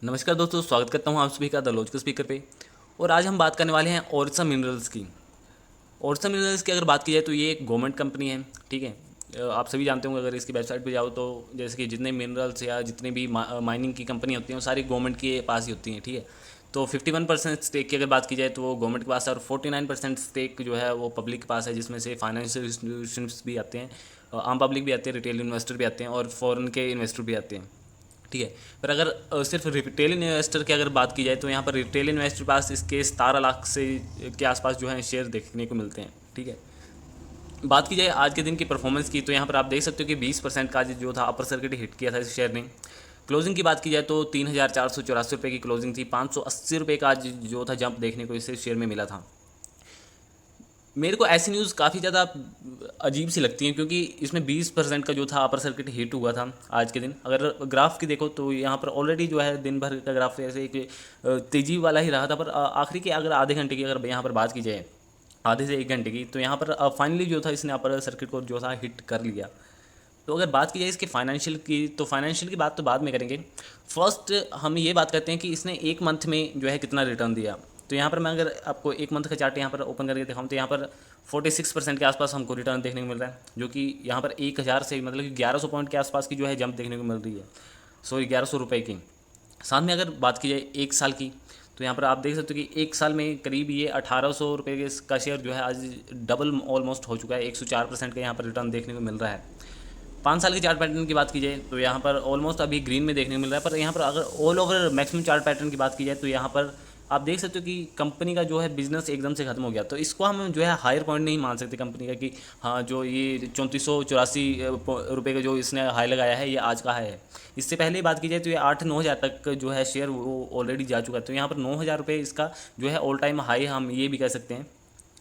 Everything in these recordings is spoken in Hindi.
नमस्कार दोस्तों, स्वागत करता हूं आप सभी का द लॉजिकल स्पीकर पे। और आज हम बात करने वाले हैं ओरछा मिनरल्स की। ओरछा मिनरल्स की अगर बात की जाए तो ये एक गवर्नमेंट कंपनी है, ठीक है। आप सभी जानते होंगे, अगर इसकी वेबसाइट पे जाओ तो जैसे कि जितने मिनरल्स या जितने भी माइनिंग की कंपनी होती हैं वो सारी गवर्नमेंट के पास ही होती हैं, ठीक है। तो 51% स्टेक की अगर बात की जाए तो वो गवर्नमेंट के पास है, और 49% स्टेक जो है वो पब्लिक के पास है, जिसमें से फाइनेंशियल इंस्टीट्यूशंस भी आते हैं, आम पब्लिक भी आते हैं, रिटेल इन्वेस्टर भी आते हैं और फॉरेन के इन्वेस्टर भी आते हैं, ठीक है। पर अगर सिर्फ रिटेल इन्वेस्टर की अगर बात की जाए तो यहाँ पर रिटेल इन्वेस्टर के पास इसके 17 लाख से के आसपास जो है शेयर देखने को मिलते हैं, ठीक है। बात की जाए आज के दिन की परफॉर्मेंस की तो यहाँ पर आप देख सकते हो कि 20% का आज जो था अपर सर्किट हिट किया था इस शेयर ने। क्लोजिंग की बात की जाए तो 3,484 रुपये की क्लोजिंग थी। 580 रुपये का आज जो था जंप देखने को इसे शेयर में मिला था। मेरे को ऐसी न्यूज़ काफ़ी ज़्यादा अजीब सी लगती हैं, क्योंकि इसमें 20% का जो था अपर सर्किट हिट हुआ था आज के दिन। अगर ग्राफ की देखो तो यहाँ पर ऑलरेडी जो है दिन भर का ग्राफ ऐसे एक तेज़ी वाला ही रहा था, पर आखिरी के अगर आधे घंटे की अगर यहाँ पर बात की जाए, आधे से 1 घंटे की, तो यहाँ पर फाइनली जो था इसने अपर सर्किट को जो था हिट कर लिया। तो अगर बात की जाए इसके फाइनेंशियल की, तो फाइनेंशियल की बात तो बाद में करेंगे। फर्स्ट हम ये बात करते हैं कि इसने 1 मंथ में जो है कितना रिटर्न दिया। तो यहाँ पर मैं अगर आपको 1 मंथ का चार्ट यहाँ पर ओपन करके दिखाऊँ तो यहाँ पर 46% के आसपास हमको रिटर्न देखने को मिल रहा है, जो कि यहाँ पर 1,000 से मतलब कि 1100 पॉइंट के आसपास की जो है जंप देखने को मिल रही है, सॉरी 1100 रुपये की। साथ में अगर बात की जाए 1 साल की, तो यहाँ पर आप देख सकते हो कि 1 साल में करीब ये 1,800 रुपये का शेयर जो है आज डबल ऑलमोस्ट हो चुका है। 104% का यहाँ पर रिटर्न देखने को मिल रहा है। 5 साल के चार्ट पैटर्न की बात की जाए तो यहाँ पर ऑलमोस्ट अभी ग्रीन में देखने को मिल रहा है। पर यहाँ पर अगर all over maximum chart pattern की बात की जाए तो यहाँ पर आप देख सकते हो कि कंपनी का जो है बिजनेस एकदम से खत्म हो गया। तो इसको हम जो है हायर पॉइंट नहीं मान सकते कंपनी का, कि हाँ जो ये 3484 रुपये का जो इसने हाई लगाया है ये आज का हाई है। इससे पहले बात की जाए तो ये 8-9 हज़ार तक जो है शेयर वो ऑलरेडी जा चुका है। तो यहाँ पर 9,000 रुपये इसका जो है ऑल टाइम हाई हम ये भी कह सकते हैं,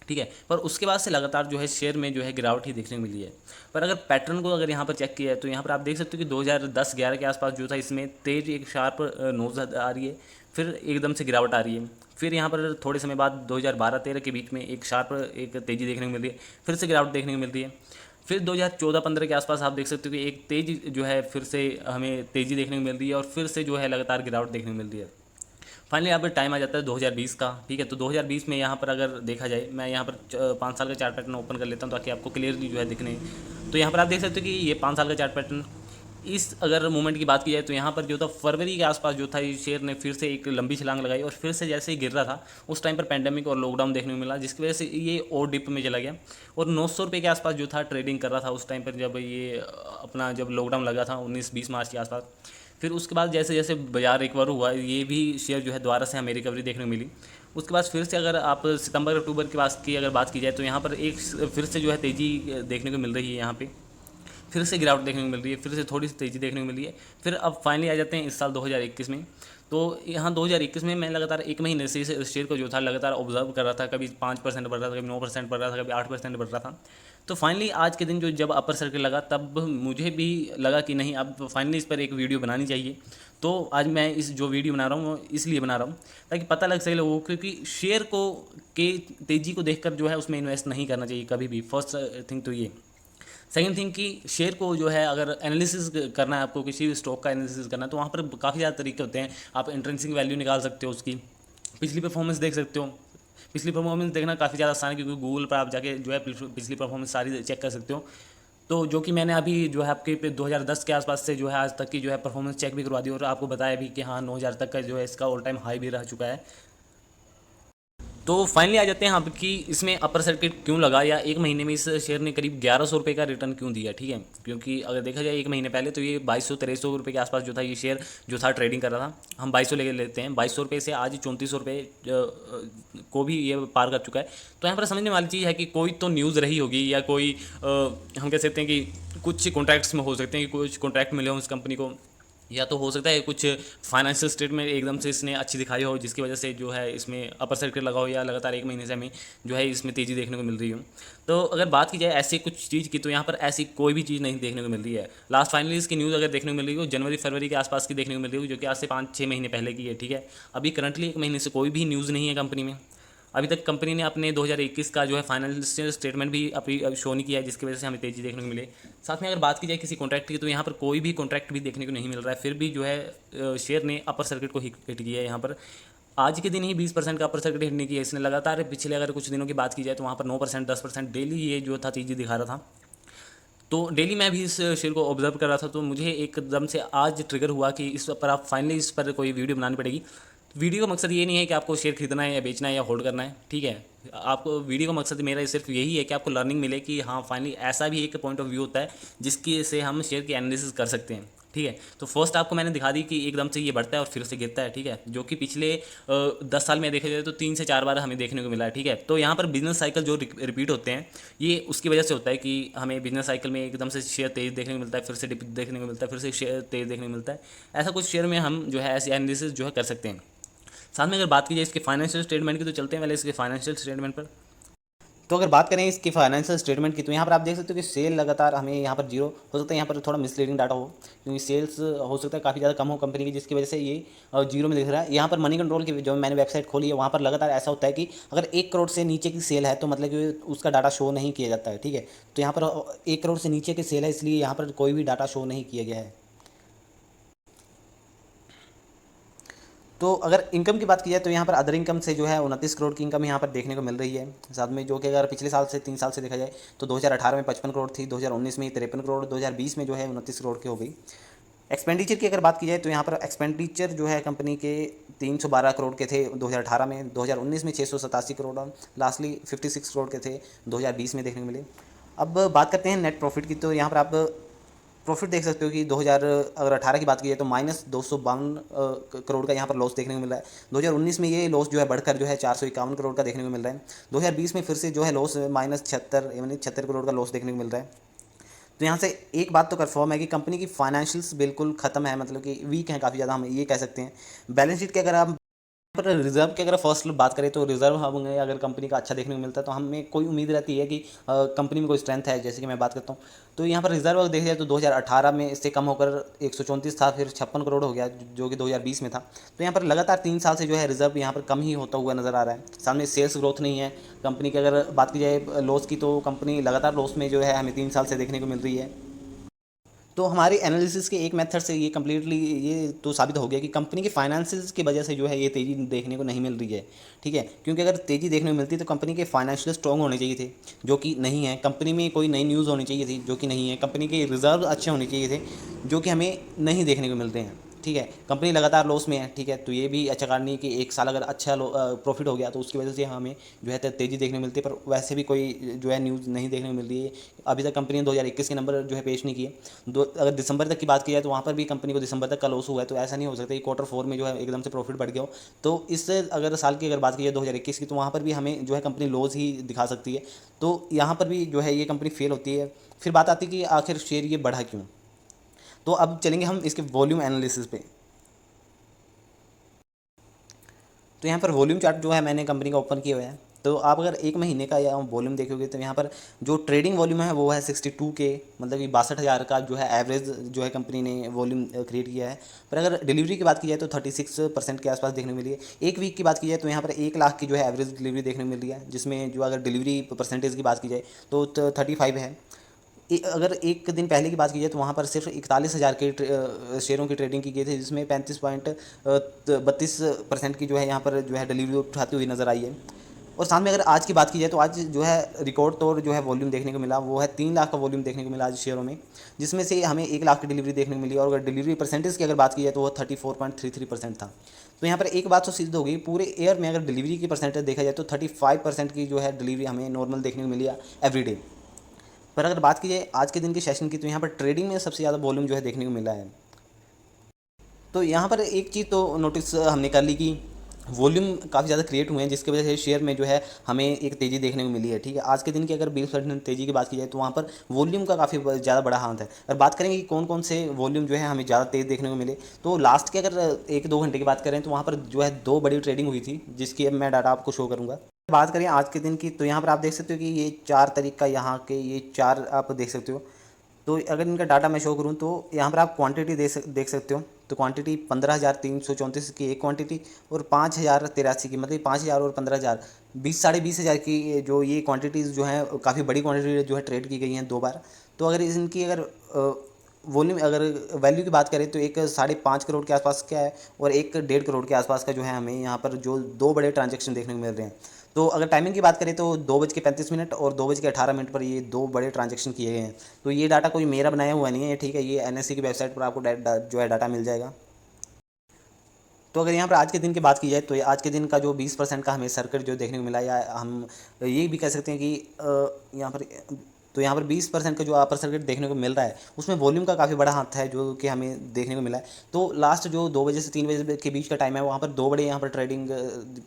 ठीक है। पर उसके बाद से लगातार जो है शेयर में जो है गिरावट ही देखने को मिली है। पर अगर पैटर्न को अगर यहाँ पर चेक किया है तो यहाँ पर आप देख सकते हो कि 2010-11 के आसपास जो था इसमें तेज एक शार्प नोज आ रही है, फिर एकदम से गिरावट आ रही है। फिर यहाँ पर थोड़े समय बाद 2012-13 के बीच में एक शार्प एक तेज़ी देखने को मिल रही है, फिर से गिरावट देखने को मिल रही है। फिर 2014-15 के आसपास आप देख सकते हो कि एक तेज़ जो है फिर से हमें तेज़ी देखने को मिल रही है, और फिर से जो है लगातार गिरावट देखने को मिल रही है। फाइनली यहाँ पर टाइम आ जाता है 2020 का, ठीक है। तो 2020 में यहाँ पर अगर देखा जाए, मैं यहाँ पर 5 साल का चार्ट पैटर्न ओपन कर लेता हूँ ताकि आपको क्लियरली जो है दिखने। तो यहाँ पर आप देख सकते हो कि ये 5 साल का चार्ट पैटर्न, इस अगर मूवमेंट की बात की जाए तो यहाँ पर जो था फरवरी के आसपास जो था ये शेयर ने फिर से एक लंबी छलांग लगाई, और फिर से जैसे ही गिर रहा था उस टाइम पर पैंडेमिक और लॉकडाउन देखने को मिला, जिसकी वजह से ये और डिप में चला गया। और 900 रुपये के आसपास जो था ट्रेडिंग कर रहा था उस टाइम पर, जब ये अपना जब लॉकडाउन लगा था 19-20 मार्च के आसपास। फिर उसके बाद जैसे जैसे बाजार रिकवर हुआ, ये भी शेयर जो है दोबारा से हमें रिकवरी देखने को मिली। उसके बाद फिर से अगर आप सितंबर अक्टूबर के पास की अगर बात की जाए तो यहाँ पर एक फिर से जो है तेज़ी देखने को मिल रही है। यहाँ पे फिर से गिरावट देखने को मिल रही है, फिर से थोड़ी सी तेज़ी देखने को मिल रही है। फिर अब फाइनली आ जाते हैं इस साल 2021 में। तो यहाँ 2021 में मैं लगातार 1 महीने से इस शेयर को जो था लगातार ऑब्जर्व कर रहा था। कभी 5% बढ़ रहा था, कभी 9% बढ़ रहा था, कभी 8% बढ़ रहा था। तो फाइनली आज के दिन जो जब अपर सर्किट लगा तब मुझे भी लगा कि नहीं, अब फाइनली इस पर एक वीडियो बनानी चाहिए। तो आज मैं इस जो वीडियो बना रहा हूँ वो इसलिए बना रहा हूँ ताकि पता लग सके लोगों को, क्योंकि शेयर को के तेज़ी को देखकर जो है उसमें इन्वेस्ट नहीं करना चाहिए कभी भी। फर्स्ट थिंग तो ये। सेकंड थिंग कि शेयर को जो है अगर एनालिसिस करना है, आपको किसी भी स्टॉक का एनालिसिस करना है, तो वहाँ पर काफ़ी ज़्यादा तरीके होते हैं। आप इंट्रिंसिक वैल्यू निकाल सकते हो, उसकी पिछली परफॉर्मेंस देख सकते हो। पिछली परफॉर्मेंस देखना काफ़ी ज़्यादा आसान है, क्योंकि गूगल पर आप जाके जो है पिछली परफॉर्मेंस सारी चेक कर सकते हो। तो जो कि मैंने अभी जो है आपके 2010 के आसपास से जो है आज तक की जो है परफॉर्मेंस चेक भी करवा दी, और आपको बताया भी कि हाँ 9,000 तक का जो है इसका ऑल टाइम हाई भी रह चुका है। तो फाइनली आ जाते हैं अब कि इसमें अपर सर्किट क्यों लगा, या 1 महीने में इस शेयर ने करीब 1,100 रुपये का रिटर्न क्यों दिया, ठीक है। क्योंकि अगर देखा जाए 1 महीने पहले तो ये 2,200-2,300 रुपये के आसपास जो था ये शेयर जो था ट्रेडिंग कर रहा था। हम 2,200 लेके लेते हैं, 2,200 रुपये से आज 3,400 रुपये को भी ये पार कर चुका है। तो यहाँ पर समझने वाली चीज़ है कि कोई तो न्यूज़ रही होगी, या कोई हम कह सकते हैं कि कुछ कॉन्ट्रैक्ट्स में हो सकते हैं कि कुछ कॉन्ट्रैक्ट मिले हों इस कंपनी को, या तो हो सकता है कुछ फाइनेंशियल स्टेटमेंट एकदम से इसने अच्छी दिखाई हो, जिसकी वजह से जो है इसमें अपर सर्किट लगा हो, या लगातार 1 महीने से हमें जो है इसमें तेज़ी देखने को मिल रही हो। तो अगर बात की जाए ऐसी कुछ चीज़ की, तो यहाँ पर ऐसी कोई भी चीज़ नहीं देखने को मिल रही है। लास्ट फाइनली इसकी न्यूज़ अगर देखने को मिल रही हो जनवरी फरवरी के आसपास की देखने को मिल रही हो, जो कि आज से 5-6 महीने पहले की है, ठीक है। अभी करंटली 1 महीने से कोई भी न्यूज़ नहीं है कंपनी में। अभी तक कंपनी ने अपने 2021 का जो है फाइनेंशियल स्टेटमेंट भी अभी शो नहीं किया है, जिसकी वजह से हमें तेज़ी देखने को मिले। साथ में अगर बात की जाए किसी कॉन्ट्रैक्ट की, तो यहाँ पर कोई भी कॉन्ट्रैक्ट भी देखने को नहीं मिल रहा है, फिर भी जो है शेयर ने अपर सर्किट को हिट किया है। यहाँ पर आज के दिन ही 20% का अपर सर्किट हिट नहीं किया इसने, लगातार पिछले अगर कुछ दिनों की बात की जाए तो वहाँ पर 9% 10% डेली ये जो था तेज़ी दिखा रहा था। तो डेली मैं भी इस शेयर को ऑब्जर्व कर रहा था, तो मुझे एकदम से आज ट्रिगर हुआ कि इस पर आप फाइनली इस पर कोई वीडियो बनानी पड़ेगी। वीडियो का मकसद ये नहीं है कि आपको शेयर खरीदना है या बेचना है या होल्ड करना है, ठीक है। आपको वीडियो का मकसद मेरा सिर्फ यही है कि आपको लर्निंग मिले कि हाँ फाइनली ऐसा भी एक पॉइंट ऑफ व्यू होता है जिसकी से हम शेयर की एनालिसिस कर सकते हैं, ठीक है। तो फर्स्ट आपको मैंने दिखा दी कि एकदम से ये बढ़ता है और फिर से गिरता है, ठीक है, जो कि पिछले 10 साल में देखा जाए तो 3 से 4 बार हमें देखने को मिला है, ठीक है। तो यहाँ पर बिजनेस साइकिल जो रिपीट होते हैं ये उसकी वजह से होता है कि हमें बिजनेस साइकिल में एकदम से शेयर तेज देखने को मिलता है, फिर से डिप देखने को मिलता है, फिर से शेयर तेज देखने को मिलता है। ऐसा कुछ शेयर में हम जो है ऐसी एनालिसिस जो है कर सकते हैं। साथ में अगर बात की जाए इसके फाइनेंशियल स्टेटमेंट की, तो चलते हैं पहले इसके फाइनेंशियल स्टेटमेंट पर। तो अगर बात करें इसकी फाइनेंशियल स्टेटमेंट की, तो यहाँ पर आप देख सकते हो कि सेल लगातार हमें यहाँ पर जीरो हो सकता है, यहाँ पर थोड़ा मिसलीडिंग डाटा हो क्योंकि सेल्स हो सकता है काफ़ी ज़्यादा कम हो कंपनी की, जिसकी वजह से ये जीरो में दिख रहा है। यहाँ पर मनी कंट्रोल की जो मैंने वेबसाइट खोली है वहाँ पर लगातार ऐसा होता है कि अगर 1 करोड़ से नीचे की सेल है तो मतलब कि उसका डाटा शो नहीं किया जाता है, ठीक है। तो यहाँ पर 1 करोड़ से नीचे की सेल है, इसलिए यहाँ पर कोई भी डाटा शो नहीं किया गया है। तो अगर इनकम की बात की जाए तो यहाँ पर अदर इनकम से जो है 29 करोड़ की इनकम यहाँ पर देखने को मिल रही है। साथ में जो कि अगर पिछले साल से 3 साल से देखा जाए तो 2018 में 55 करोड़ थी, 2019 में 53 करोड़, 2020 में जो है 29 करोड़ की हो गई। एक्सपेंडिचर की अगर बात की जाए तो यहाँ पर एक्सपेंडिचर जो है कंपनी के 312 करोड़ के थे 2018 में, 2019 में 687 करोड़ और लास्टली 56 करोड़ के थे 2020 में देखने को मिले। अब बात करते हैं नेट प्रॉफिट की, तो यहाँ पर आप प्रॉफिट देख सकते हो कि 2018 की बात की जाए तो -252 करोड़ का यहाँ पर लॉस देखने को मिल रहा है। 2019 में ये लॉस जो है बढ़कर जो है 451 करोड़ का देखने को मिल रहा है। 2020 में फिर से जो है लॉस -76 यानी 76 करोड़ का लॉस देखने को मिल रहा है। तो यहाँ से एक बात तो कन्फर्म है कि कंपनी की फाइनेंशियल्स बिल्कुल ख़त्म है, मतलब कि वीक हैं काफ़ी ज़्यादा, हम ये कह सकते हैं। बैलेंस शीट के अगर आप पर रिजर्व की अगर फर्स्ट बात करें तो रिजर्व हमें अगर कंपनी का अच्छा देखने को मिलता है तो हमें कोई उम्मीद रहती है कि कंपनी में कोई स्ट्रेंथ है, जैसे कि मैं बात करता हूँ। तो यहाँ पर रिजर्व अगर देखा जाए तो 2018 में इससे कम होकर 134 था, फिर 56 करोड़ हो गया जो कि 2020 में था। तो यहाँ पर लगातार 3 साल से जो है रिजर्व यहाँ पर कम ही होता हुआ नज़र आ रहा है। सामने सेल्स ग्रोथ नहीं है कंपनी की। अगर बात की जाए लॉस की तो कंपनी लगातार लॉस में जो है हमें 3 साल से देखने को मिल रही है। तो हमारी एनालिसिस के एक मेथड से ये कम्प्लीटली ये तो साबित हो गया कि कंपनी के फाइनेंशियल्स की वजह से जो है ये तेज़ी देखने को नहीं मिल रही है, ठीक है। क्योंकि अगर तेज़ी देखने को मिलती तो कंपनी के फाइनेंशियल स्ट्रॉन्ग होने चाहिए थे, जो कि नहीं है। कंपनी में कोई नई न्यूज़ होनी चाहिए थी, जो कि नहीं है। कंपनी के रिजर्व अच्छे होने चाहिए थे, जो कि हमें नहीं देखने को मिलते हैं, ठीक है। कंपनी लगातार लॉस में है, ठीक है, तो ये भी अच्छा कारण नहीं है कि एक साल अगर अच्छा प्रॉफिट हो गया तो उसकी वजह से हमें जो है तेज़ी देखने को मिलती है। पर वैसे भी कोई जो है न्यूज़ नहीं देखने को मिल रही है। अभी तक कंपनी ने 2021 के नंबर जो है पेश नहीं किए। अगर दिसंबर तक की बात की जाए तो वहाँ पर भी कंपनी को दिसंबर तक का लॉस हुआ है, तो ऐसा नहीं हो सकता कि Q4 में जो है एकदम से प्रॉफिट बढ़ गया हो। तो इससे अगर साल की अगर बात की जाए 2021 की, तो वहाँ पर भी हमें जो है कंपनी लॉस ही दिखा सकती है। तो यहाँ पर भी जो है ये कंपनी फेल होती है। फिर बात आती है कि आखिर शेयर ये बढ़ा क्यों। तो अब चलेंगे हम इसके वॉल्यूम एनालिसिस पे। तो यहाँ पर वॉल्यूम चार्ट जो है मैंने कंपनी का ओपन किया हुआ है। तो आप अगर एक महीने का या वॉल्यूम देखोगे तो यहाँ पर जो ट्रेडिंग वॉल्यूम है वो है 62 के, मतलब कि 62,000 का जो है एवरेज जो है कंपनी ने वॉल्यूम क्रिएट किया है। पर अगर डिलीवरी की बात की जाए तो 36% के आसपास देखने को मिली है। एक वीक की बात की जाए तो यहाँ पर 1 लाख की जो है एवरेज डिलीवरी देखने को मिल रही है, जिसमें जो अगर डिलीवरी परसेंटेज की बात की जाए तो 35 है। अगर एक दिन पहले की बात की जाए तो वहाँ पर सिर्फ 41,000 के शेयरों की ट्रेडिंग की गई थी, जिसमें 35.32% की जो है यहाँ पर जो है डिलीवरी उठाती हुई नज़र आई है। और साथ में अगर आज की बात की जाए तो आज जो है रिकॉर्ड तौर जो है वॉल्यूम देखने को मिला, वो है 3 लाख का वॉल्यूम देखने को मिला आज शेयरों में, जिसमें से हमें 1 लाख की डिलीवरी देखने को मिली। और अगर डिलीवरी परसेंटेज की अगर बात की जाए तो वो 34.33% था। तो यहाँ पर एक बात तो सिद्ध हो गई, पूरे ईयर में अगर डिलीवरी की परसेंटेज देखा जाए तो 35% की जो है डिलीवरी हमें नॉर्मल देखने को मिली एवरीडे। पर अगर बात की जाए आज के दिन के सेशन की, तो यहाँ पर ट्रेडिंग में सबसे ज़्यादा वॉल्यूम जो है देखने को मिला है। तो यहाँ पर एक चीज़ तो नोटिस हमने कर ली कि वॉल्यूम काफ़ी ज़्यादा क्रिएट हुए हैं, जिसकी वजह से शेयर में जो है हमें एक तेज़ी देखने को मिली है, ठीक है। आज के दिन की अगर 20% तेज़ी की बात की जाए तो वहाँ पर वॉल्यूम का काफ़ी ज़्यादा बड़ा हाथ है। अगर बात करेंगे कि कौन कौन से वॉल्यूम जो है हमें ज़्यादा तेज़ देखने को मिले, तो लास्ट के अगर 1-2 घंटे की बात करें तो वहाँ पर जो है 2 बड़ी ट्रेडिंग हुई थी, जिसकी अब मैं डाटा आपको शो करूँगा। बात करें आज के दिन की, तो यहाँ पर आप देख सकते हो कि ये 4 तारीख का यहाँ के ये 4 आप देख सकते हो। तो अगर इनका डाटा मैं शो करूँ तो यहाँ पर आप क्वांटिटी देख सकते हो, तो क्वांटिटी 15,334 की एक क्वांटिटी और 5,083 की, मतलब 5,000 और 15,000, 20-20,500 की जो ये क्वांटिटीज़ जो हैं काफ़ी बड़ी क्वांटिटी जो है ट्रेड की गई हैं 2 बार। तो अगर इनकी अगर वॉल्यूम अगर वैल्यू की बात करें तो एक 5.5 करोड़ के आसपास का है और एक 1.5 करोड़ के आसपास का जो है हमें यहाँ पर जो 2 बड़े ट्रांजेक्शन देखने को मिल रहे हैं। तो अगर टाइमिंग की बात करें तो 2:35 और 2:18 पर ये 2 बड़े ट्रांजेक्शन किए गए हैं। तो ये डाटा कोई मेरा बनाया हुआ नहीं है, ठीक है, ये NSE की वेबसाइट पर आपको जो है डाटा मिल जाएगा। तो अगर यहाँ पर आज के दिन की बात की जाए तो आज के दिन का जो 20% का हमें सर्किट जो देखने को मिला, या हम ये भी कह सकते हैं कि यहाँ पर, तो यहाँ पर 20% का जो अपर सर्किट देखने को मिल रहा है उसमें वॉल्यूम का काफ़ी बड़ा हाथ है जो कि हमें देखने को मिला है। तो लास्ट जो 2 बजे से 3 बजे के बीच का टाइम है वहाँ पर 2 बड़े यहाँ पर ट्रेडिंग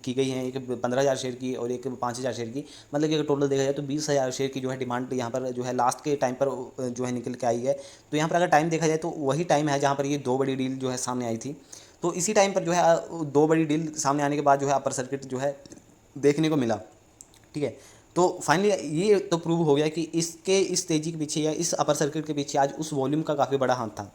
की गई है, एक 15,000 शेयर की और एक 5,000 शेयर की। मतलब कि अगर टोटल देखा जाए तो 20,000 शेयर की जो है डिमांड यहाँ पर जो है लास्ट के टाइम पर जो है निकल के आई है। तो यहाँ पर अगर टाइम देखा जाए तो वही टाइम है जहाँ पर ये 2 बड़ी डील जो है सामने आई थी। तो इसी टाइम पर जो है 2 बड़ी डील सामने आने के बाद जो है अपर सर्किट जो है देखने को मिला, ठीक है। तो फाइनली ये तो प्रूव हो गया कि इसके इस तेज़ी के पीछे या इस अपर सर्किट के पीछे आज उस वॉल्यूम का काफ़ी बड़ा हाथ था।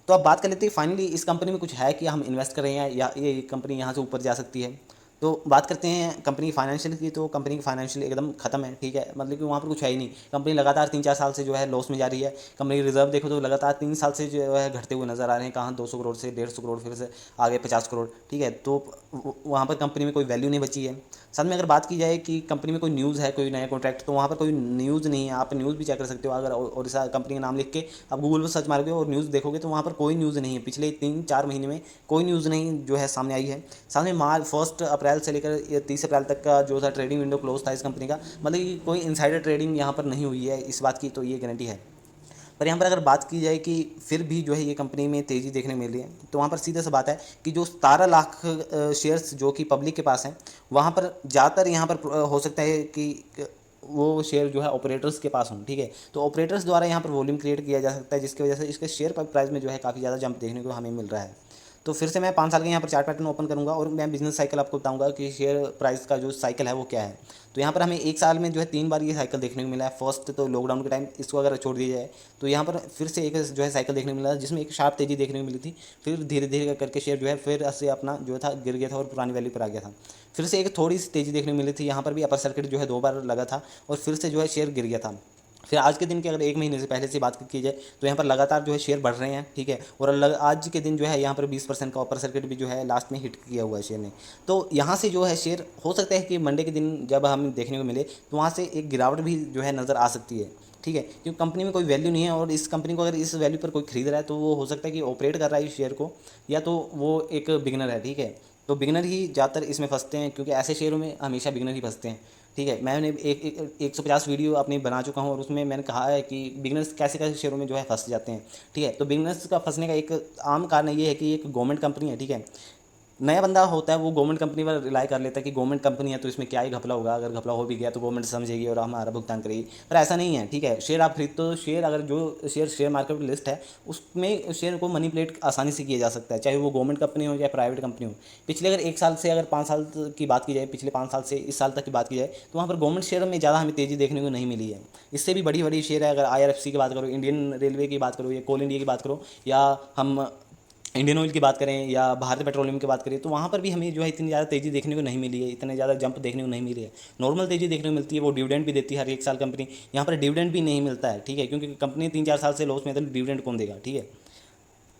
तो अब बात कर लेते हैं फाइनली इस कंपनी में कुछ है कि हम इन्वेस्ट कर रहे हैं या ये कंपनी यहाँ से ऊपर जा सकती है। तो बात करते हैं कंपनी फाइनेंशियल की, तो कंपनी की फाइनेंशियल एकदम खत्म है, ठीक है, मतलब कि वहाँ पर कुछ है ही नहीं। कंपनी लगातार 3-4 साल से जो है लॉस में जा रही है। कंपनी की रिजर्व देखो तो लगातार 3 साल से जो है घटते हुए नजर आ रहे हैं, कहाँ 200 करोड़ से 150 करोड़, फिर से आगे 50 करोड़, ठीक है। तो वहाँ पर कंपनी में कोई वैल्यू नहीं बची है। साथ में अगर बात की जाए कि कंपनी में कोई न्यूज़ है, कोई नया कॉन्ट्रैक्ट, तो वहाँ पर कोई न्यूज़ नहीं है। आप न्यूज़ भी चेक कर सकते हो, अगर ओडिशा कंपनी का नाम लिख के आप गूगल पर सर्च मारोगे और न्यूज़ देखोगे तो वहाँ पर कोई न्यूज़ नहीं है। पिछले 3-4 महीने में कोई न्यूज़ नहीं जो है सामने आई है। साथ में 1 अप्रैल से लेकर 30 अप्रैल तक का जो था ट्रेडिंग विंडो क्लोज था इस कंपनी का, मतलब कि कोई इनसाइडर ट्रेडिंग यहाँ पर नहीं हुई है इस बात की, तो ये गारंटी है। पर यहाँ पर अगर बात की जाए कि फिर भी जो है ये कंपनी में तेज़ी देखने को मिल रही है, तो वहाँ पर सीधा सा बात है कि जो 17 लाख शेयर्स जो कि पब्लिक के पास हैं, वहाँ पर ज़्यादातर यहाँ पर हो सकता है कि वो शेयर जो है ऑपरेटर्स के पास हों, ठीक है। तो ऑपरेटर्स द्वारा यहाँ पर वॉल्यूम क्रिएट किया जा सकता है, जिसकी वजह से इसके शेयर प्राइस में जो है काफ़ी ज़्यादा जंप देखने को हमें मिल रहा है। तो फिर से मैं 5 साल के यहाँ पर चार्ट पैटर्न ओपन करूँगा और मैं बिजनेस साइकिल आपको बताऊँगा कि शेयर प्राइस का जो साइकिल है वो क्या है। तो यहाँ पर हमें 1 साल में जो है 3 बार ये साइकिल देखने को मिला है। फर्स्ट तो लॉकडाउन के टाइम, इसको अगर छोड़ दिया जाए तो यहाँ पर फिर से एक जो है साइकिल देखने को मिला जिसमें एक शार्प तेज़ी देखने को मिली थी। फिर धीरे धीरे करके शेयर जो है फिर से अपना जो था गिर गया था और पुरानी वैल्यू पर आ गया था। फिर से एक थोड़ी सी तेज़ी देखने को मिली थी, यहाँ पर भी अपर सर्किट जो है 2 बार लगा था और फिर से जो है शेयर गिर गया था। फिर आज के दिन की अगर 1 महीने से पहले से बात की जाए तो यहाँ पर लगातार जो है शेयर बढ़ रहे हैं, ठीक है। और आज के दिन जो है यहाँ पर 20% का अपर सर्किट भी जो है लास्ट में हिट किया हुआ है शेयर ने। तो यहाँ से जो है शेयर हो सकता है कि मंडे के दिन जब हमें देखने को मिले तो वहाँ से एक गिरावट भी जो है नज़र आ सकती है, ठीक है, क्योंकि कंपनी में कोई वैल्यू नहीं है और इस कंपनी को अगर इस वैल्यू पर कोई खरीद रहा है तो वो हो सकता है कि ऑपरेट कर रहा है इस शेयर को, या तो वो एक बिगनर है, ठीक है। तो बिगनर ही ज़्यादातर इसमें फंसते हैं क्योंकि ऐसे शेयरों में हमेशा बिगनर ही फंसते हैं, ठीक है। मैंने 150 वीडियो अपनी बना चुका हूँ और उसमें मैंने कहा है कि बिगनर्स कैसे कैसे शेयरों में जो है फंस जाते हैं, ठीक है। तो बिगनर्स का फंसने का एक आम कारण ये है कि एक गवर्नमेंट कंपनी है, ठीक है। नया बंदा होता है वो गवर्नमेंट कंपनी पर रिलाई कर लेता है कि गवर्नमेंट कंपनी है तो इसमें क्या ही घपला होगा, अगर घपला हो भी गया तो गवर्नमेंट समझेगी और हमारा भुगतान करेगी। पर ऐसा नहीं है, ठीक है। शेयर आप खरीदते हो, शेयर अगर जो शेयर मार्केट में लिस्ट है उसमें शेयर को मैनिपुलेट आसानी से किया जा सकता है, चाहे वो गवर्नमेंट कंपनी हो या प्राइवेट कंपनी हो। पिछले अगर 1 साल से अगर 5 साल की बात की जाए, पिछले 5 साल से इस साल तक की बात की जाए तो वहाँ पर गवर्नमेंट शेयर में ज़्यादा हमें तेज़ी देखने को नहीं मिली है। इससे भी बड़ी बड़ी शेयर है, अगर IRFC की बात करो, इंडियन रेलवे की बात करो या कोल इंडिया की बात करो, या हम इंडियन ऑयल की बात करें या भारतीय पेट्रोलियम की बात करें, तो वहाँ पर भी हमें जो है इतनी ज़्यादा तेज़ी देखने को नहीं मिली है, इतने ज़्यादा जंप देखने को नहीं मिली है। नॉर्मल तेज़ी देखने को मिलती है, वो डिविडेंड भी देती है हर 1 साल कंपनी। यहाँ पर डिविडेंड भी नहीं मिलता है, ठीक है, क्योंकि कंपनी 3-4 साल से लॉस में है तो डिविडेंड कौन देगा, ठीक है।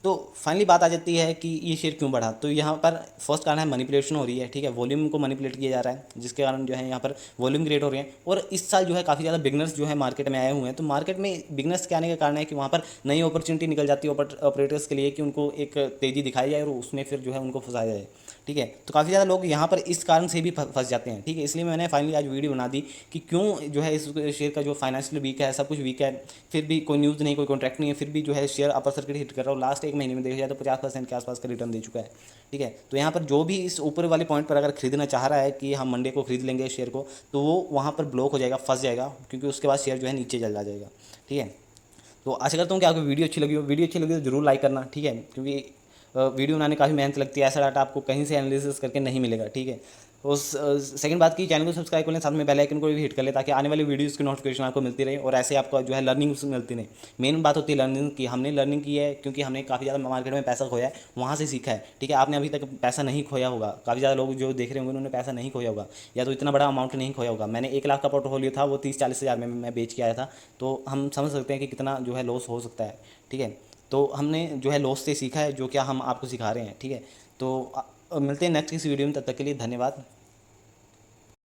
तो फाइनली बात आ जाती है कि ये शेयर क्यों बढ़ा। तो यहाँ पर फर्स्ट कारण है मैनिपुलेशन हो रही है, ठीक है, वॉल्यूम को मैनिपुलेट किया जा रहा है जिसके कारण जो है यहाँ पर वॉल्यूम क्रिएट हो रहे हैं। और इस साल जो है काफ़ी ज़्यादा बिगनर्स जो है मार्केट में आए हुए हैं। तो मार्केट में बिगनर्स के आने का कारण है कि वहाँ पर नई अपॉर्चुनिटी निकल जाती है ऑपरेटर्स के लिए कि उनको एक तेज़ी दिखाई जाए और उसमें फिर जो है उनको फंसाया जाए, ठीक है। तो काफ़ी ज़्यादा लोग यहाँ पर इस कारण से भी फंस जाते हैं, ठीक है। इसलिए मैंने फाइनली आज वीडियो बना दी कि क्यों जो है इस शेयर का जो फाइनेंशियल वीक है, सब कुछ वीक है, फिर भी कोई न्यूज़ नहीं, कोई कॉन्ट्रैक्ट नहीं है, फिर भी जो है शेयर अपर सर्किट हिट कर रहा है और लास्ट 1 महीने में देखा जाए तो 50% के आसपास का रिटर्न दे चुका है, ठीक है। तो यहाँ पर जो भी इस ऊपर वाले पॉइंट पर अगर खरीदना चाह रहा है कि हम मंडे को खरीद लेंगे शेयर को, तो वो वहाँ पर ब्लॉक हो जाएगा, फंस जाएगा, क्योंकि उसके बाद शेयर जो है नीचे चल जाएगा, ठीक है। तो आशा करता हूँ कि आपको वीडियो अच्छी लगी हो। वीडियो अच्छी लगी तो जरूर लाइक करना, ठीक है, क्योंकि वीडियो बनाने काफ़ी मेहनत लगती है, ऐसा डाटा आपको कहीं से एनालिसिस करके नहीं मिलेगा, ठीक है। और सेकंड बात की चैनल को सब्सक्राइब कर लें, साथ में बेल आइकन को भी हिट कर लें ताकि आने वाली वीडियोज़ की नोटिफिकेशन आपको मिलती रहे और ऐसे आपको जो है लर्निंग मिलती रहे। मेन बात होती है लर्निंग की। हमने लर्निंग की है क्योंकि हमने काफ़ी ज़्यादा मार्केट में पैसा खोया है, वहाँ से सीखा है। ठीक है, आपने अभी तक पैसा नहीं खोया होगा, काफ़ी ज़्यादा लोग जो देख रहे होंगे उन्होंने पैसा नहीं खोया होगा या तो इतना बड़ा अमाउंट नहीं खोया होगा। मैंने 1 लाख का पोर्टफोलियो था, वो 30-40 हज़ार में मैं बेच के आया था। तो हम समझ सकते हैं कि कितना जो है लॉस हो सकता है। ठीक है, तो हमने जो है लॉस से सीखा है, जो क्या हम आपको सिखा रहे हैं। ठीक है, तो मिलते हैं नेक्स्ट किसी वीडियो में, तब तक के लिए धन्यवाद।